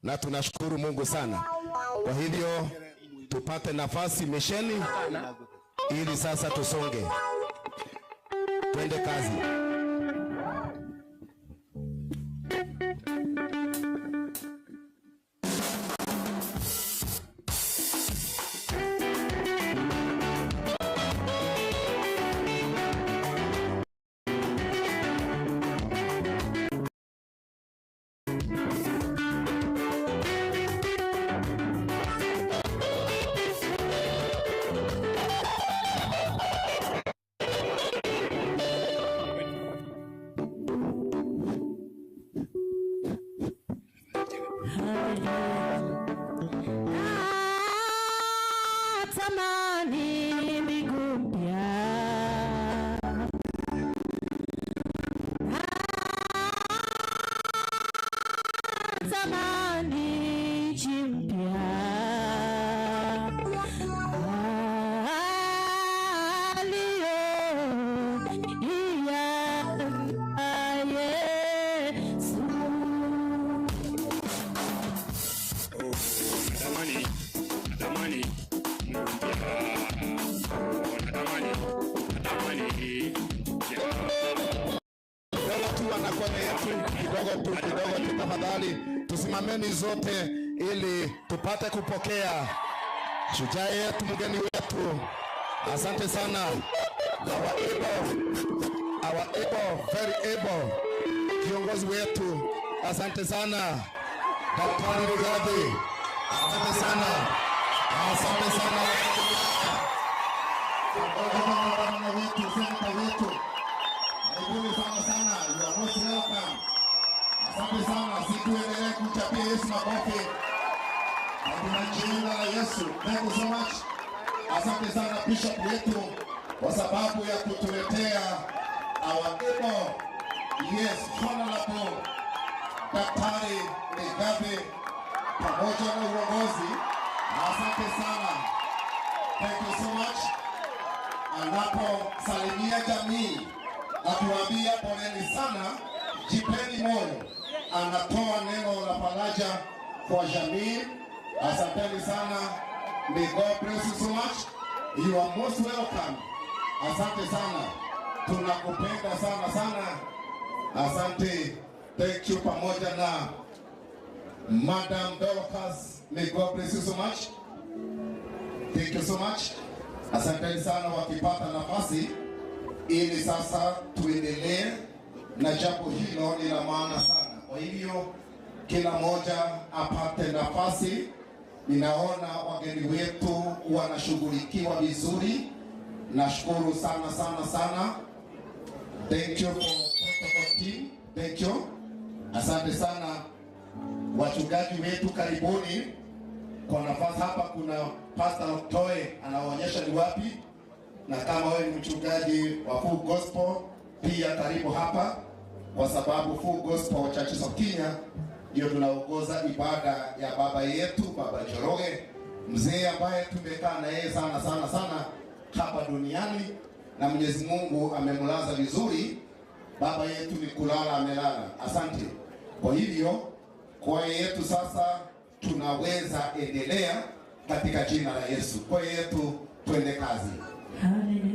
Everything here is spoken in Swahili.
na tunashukuru Mungu sana. Kwa hivyo tupate nafasi misheni ili sasa tusonge. Twende kazi. Kidogo tafadhali, tusimameni zote ili tupate kupokea shujaa yetu, mgeni wetu. Asante sana. Our able, very able kiongozi wetu. Asante sana. Daktari Rigathi. Asante sana. Asante sana. Asante sana, situendelee kuchapia Yesu makofi. Kwa jina la Yesu. Thank you so much. Asante sana bishop wetu kwa sababu ya kutuletea our able, yes, honorable Daktari Rigathi pamoja na uongozi. Asante sana. Thank you so much. Anapo salimia jamii atuambia poleni sana, jipeni moyo. Anatoa neno la faraja kwa jamii. Asanteni sana. May God bless you so much. You are most welcome. Asante sana. Tunakupenda sana sana. Asante. Thank you pamoja na Madam Dorcas. May God bless you so much. Thank you so much. Asanteni sana wakipata nafasi ili sasa tuendelee na jambo hilo ni la maana sana. Kwa hivyo kila moja apate nafasi. Ninaona wageni wetu wanashughulikiwa vizuri. Nashukuru sana sana sana. Thank you for protocol team. Thank you. Asante sana wachungaji wetu, karibuni. Kwa nafasi hapa kuna Pastor Otoe anaonyesha ni wapi, na kama wewe ni mchungaji wa Full Gospel pia karibu hapa, kwa sababu Full Gospel Churches of Kenya ndio tunaongoza ibada ya baba yetu Baba Njoroge, mzee ambaye tumekaa na yeye sana sana sana hapa duniani, na Mwenyezi Mungu amemlaza vizuri. Baba yetu ni kulala amelala. Asante. Kwa hivyo kwa yetu sasa tunaweza endelea katika jina la Yesu. Kwa yetu twende kazi. Hallelujah.